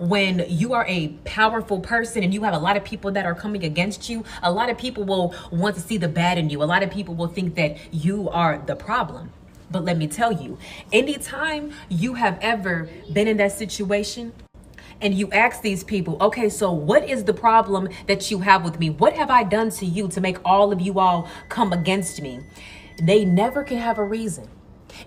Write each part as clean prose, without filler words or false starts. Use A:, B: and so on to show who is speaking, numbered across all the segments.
A: when you are a powerful person and you have a lot of people that are coming against you, a lot of people will want to see the bad in you. A lot of people will think that you are the problem. But let me tell you, anytime you have ever been in that situation and you ask these people, okay, so what is the problem that you have with me? What have I done to you to make all of you all come against me? They never can have a reason.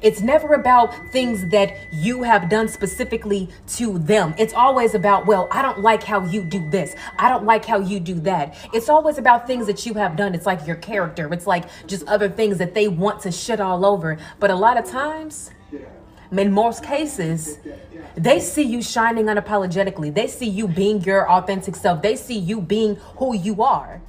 A: It's never about things that you have done specifically to them. It's always about, well, I don't like how you do this. I don't like how you do that. It's always about things that you have done. It's like your character. It's like just other things that they want to shit all over. But a lot of times, in most cases, they see you shining unapologetically. They see you being your authentic self. They see you being who you are.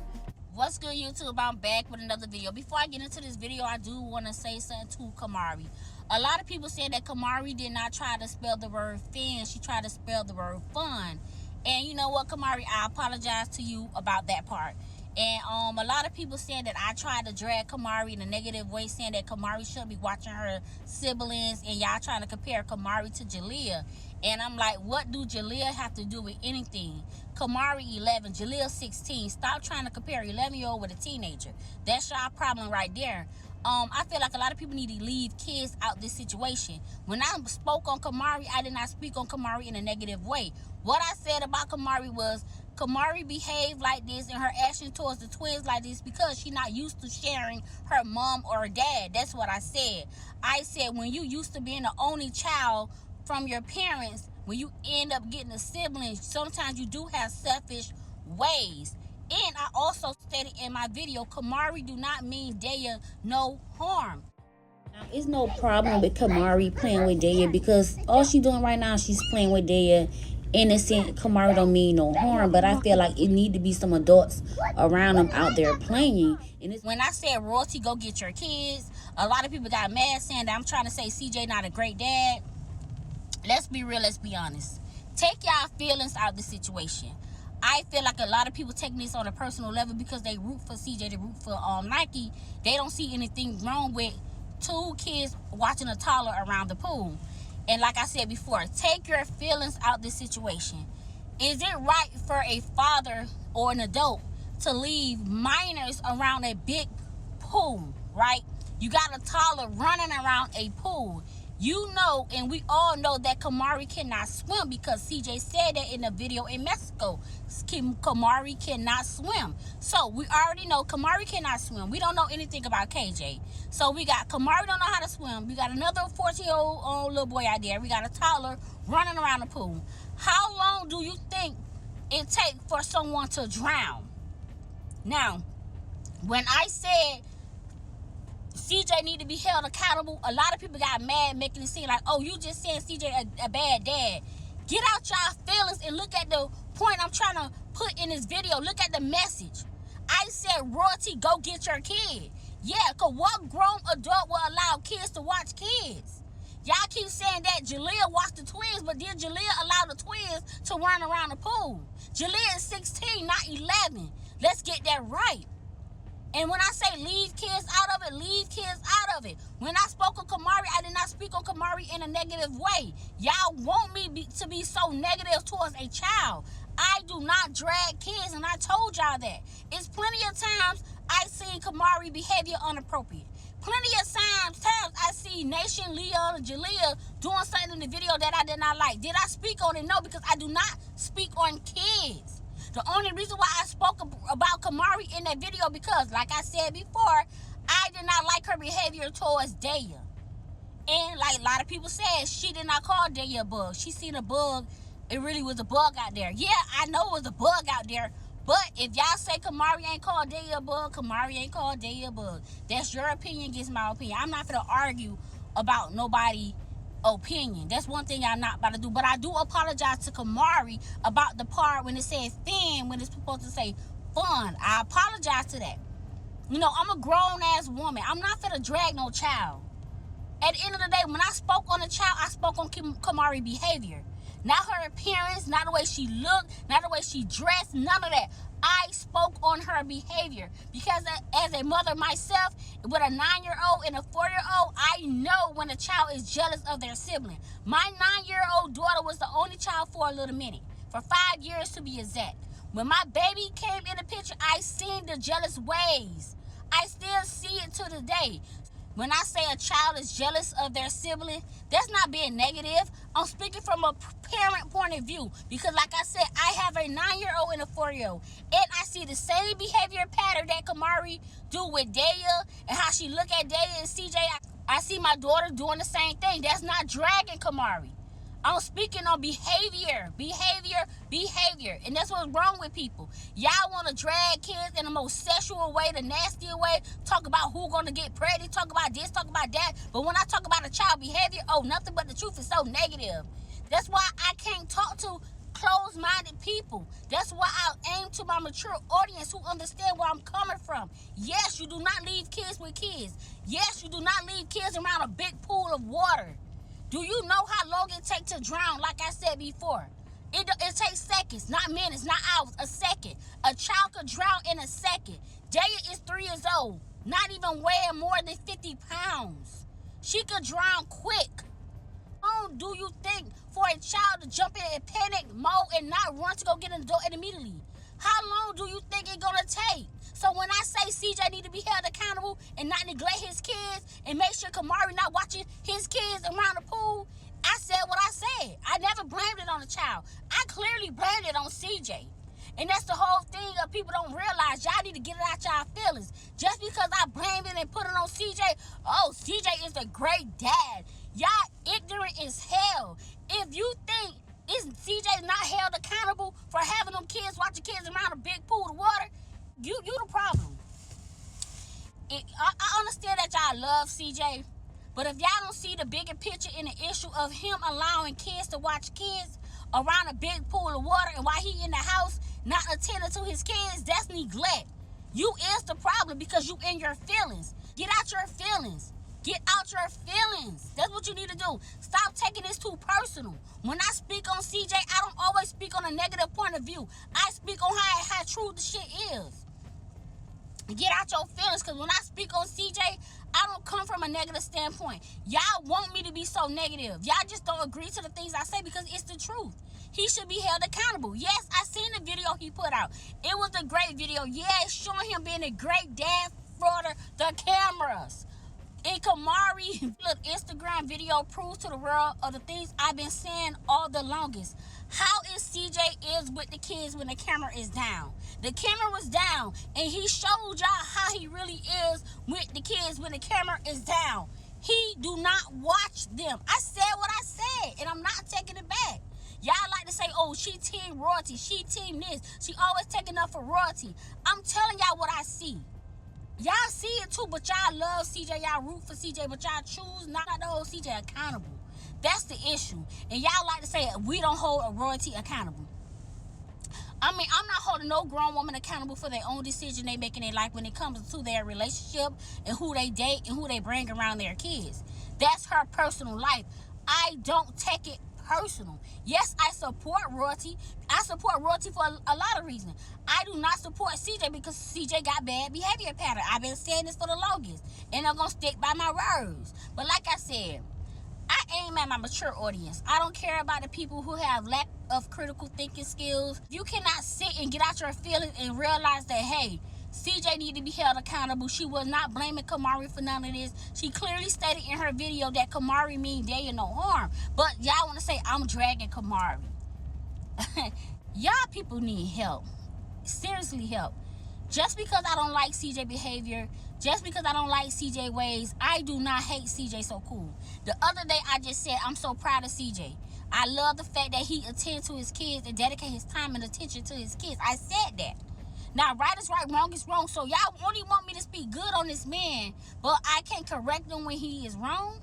B: What's good, YouTube? I'm back with another video. Before I get into this video, I do want to say something to Camari. A lot of people said that Camari did not try to spell the word fin. She tried to spell the word fun. And you know what, Camari? I apologize to you about that part. And a lot of people saying that I tried to drag Camari in a negative way, saying that Camari shouldn't be watching her siblings, and y'all trying to compare Camari to Jalea. And I'm like, what do Jalea have to do with anything? Camari 11, Jalea 16. Stop trying to compare 11-year-old with a teenager. That's y'all problem right there. I feel like a lot of people need to leave kids out this situation. When I spoke on Camari, I did not speak on Camari in a negative way. What I said about Camari was, Camari behaved like this and her action towards the twins like this because she's not used to sharing her mom or dad. That's what I said. I said when you used to being the only child from your parents, when you end up getting a sibling, sometimes you do have selfish ways. And I also stated in my video, Camari do not mean Daya no harm. Now, it's no problem with Camari playing with Daya because all she's doing right now, she's playing with Daya. Innocent. Camari don't mean no harm, but I feel like it need to be some adults around them out there playing. And when I said royalty, go get your kids, a lot of people got mad saying that I'm trying to say CJ not a great dad. Let's be real, let's be honest. Take y'all feelings out of the situation. I feel like a lot of people taking this on a personal level because they root for CJ, they root for Nike. They don't see anything wrong with two kids watching a toddler around the pool. And like I said before, take your feelings out this situation. Is it right for a father or an adult to leave minors around a big pool, right? You got a toddler running around a pool. You know, and we all know that Camari cannot swim because CJ said that in a video in Mexico. Camari cannot swim. So we already know Camari cannot swim. We don't know anything about KJ. So we got Camari don't know how to swim. We got another 14-year-old little boy out there. We got a toddler running around the pool. How long do you think it takes for someone to drown? Now, when I said CJ need to be held accountable, a lot of people got mad, making it seem like, oh, you just saying CJ a bad dad. Get out y'all feelings and look at the point I'm trying to put in this video. Look at the message. I said, royalty, go get your kid. Yeah, because what grown adult will allow kids to watch kids? Y'all keep saying that Jalea watched the twins, but did Jalea allow the twins to run around the pool? Jalea is 16, not 11. Let's get that right. And when I say leave kids out of it, leave kids out of it. When I spoke on Camari, I did not speak on Camari in a negative way. Y'all want me to be so negative towards a child. I do not drag kids, and I told y'all that. It's plenty of times I seen Camari behavior inappropriate. Plenty of times I see Nation, Leon, and Jalea doing something in the video that I did not like. Did I speak on it? No, because I do not speak on kids. The only reason why I spoke about Camari in that video because, like I said before, I did not like her behavior towards Daya. And like a lot of people said, she did not call Daya a bug. She seen a bug. It really was a bug out there. Yeah, I know it was a bug out there. But if y'all say Camari ain't called Daya a bug, Camari ain't called Daya a bug. That's your opinion against my opinion. I'm not going to argue about nobody opinion. That's one thing I'm not about to do. But I do apologize to Camari about the part when it says fin, when it's supposed to say fun. I apologize to that. You know, I'm a grown-ass woman. I'm not finna drag no child. At the end of the day, when I spoke on the child, I spoke on Camari behavior. Not her appearance, not the way she looked, not the way she dressed, none of that. I spoke on her behavior because as a mother myself, with a 9-year-old and a 4-year-old, I know when a child is jealous of their sibling. My 9-year-old daughter was the only child for a little minute. For 5 years to be exact. When my baby came in the picture, I seen the jealous ways. I still see it to this day. When I say a child is jealous of their sibling, that's not being negative. I'm speaking from a parent point of view. Because like I said, I have a 9-year-old and a 4-year-old. And I see the same behavior pattern that Camari do with Daya and how she look at Daya and CJ. I see my daughter doing the same thing. That's not dragging Camari. I'm speaking on behavior. And that's what's wrong with people. Y'all want to drag kids in the most sexual way, the nastier way, talk about who going to get pregnant, talk about this, talk about that. But when I talk about a child behavior, oh, nothing but the truth is so negative. That's why I can't talk to closed-minded people. That's why I aim to my mature audience who understand where I'm coming from. Yes, you do not leave kids with kids. Yes, you do not leave kids around a big pool of water. Do you know how long it takes to drown? Like I said before, it takes seconds, not minutes, not hours, a second. A child could drown in a second. Daya is 3 years old, not even weighing more than 50 pounds. She could drown quick. How long do you think for a child to jump in a panic mode and not run to go get in the door immediately? How long do you think it's gonna take? So when I say CJ need to be held accountable and not neglect his kids and make sure Camari not watching his kids around the pool, I said what I said. I never blamed it on the child. I clearly blamed it on CJ. And that's the whole thing that people don't realize. Y'all need to get it out y'all feelings. Just because I blamed it and put it on CJ, oh, CJ is a great dad. Y'all ignorant as hell. If you think CJ not held accountable for having them kids watching kids around a big pool of water, you the problem. I understand that y'all love CJ, but if y'all don't see the bigger picture in the issue of him allowing kids to watch kids around a big pool of water and while he in the house not attending to his kids, that's neglect. You is the problem because you in your feelings. Get out your feelings. Get out your feelings. That's what you need to do. Stop taking this too personal. When I speak on CJ, I don't always speak on a negative point of view. I speak on how true the shit is. Get out your feelings, because when I speak on CJ, I don't come from a negative standpoint. Y'all want me to be so negative. Y'all just don't agree to the things I say because it's the truth. He should be held accountable. Yes, I seen the video he put out. It was a great video. Yeah, it's showing him being a great dad for the cameras. And Camari, look, Instagram video proves to the world of the things I've been saying all the longest. How is CJ is with the kids when the camera is down? The camera was down, and he showed y'all how he really is with the kids when the camera is down. He do not watch them. I said what I said, and I'm not taking it back. Y'all like to say, oh, she team royalty, she team this. She always taking up for royalty. I'm telling y'all what I see. Y'all see it too, but y'all love CJ, y'all root for CJ, but y'all choose not to hold CJ accountable. That's the issue. And y'all like to say we don't hold a royalty accountable. I mean, I'm not holding no grown woman accountable for their own decision they make in their life when it comes to their relationship and who they date and who they bring around their kids. That's her personal life. I don't take it personal. Yes, I support royalty. I support royalty for a lot of reasons. I do not support CJ because CJ got bad behavior pattern. I've been saying this for the longest, and I'm gonna stick by my words. But like I said, I aim at my mature audience. I don't care about the people who have lack of critical thinking skills. You cannot sit and get out your feelings and realize that, hey, CJ need to be held accountable. She was not blaming Camari for none of this. She clearly stated in her video that Camari mean Daya no harm. But y'all want to say I'm dragging Camari. Y'all people need help. Seriously help. Just because I don't like CJ behavior, just because I don't like CJ ways, I do not hate CJ so cool. The other day I just said I'm so proud of CJ. I love the fact that he attends to his kids and dedicate his time and attention to his kids. I said that. Now, right is right, wrong is wrong. So y'all only want me to speak good on this man, but I can't correct him when he is wrong?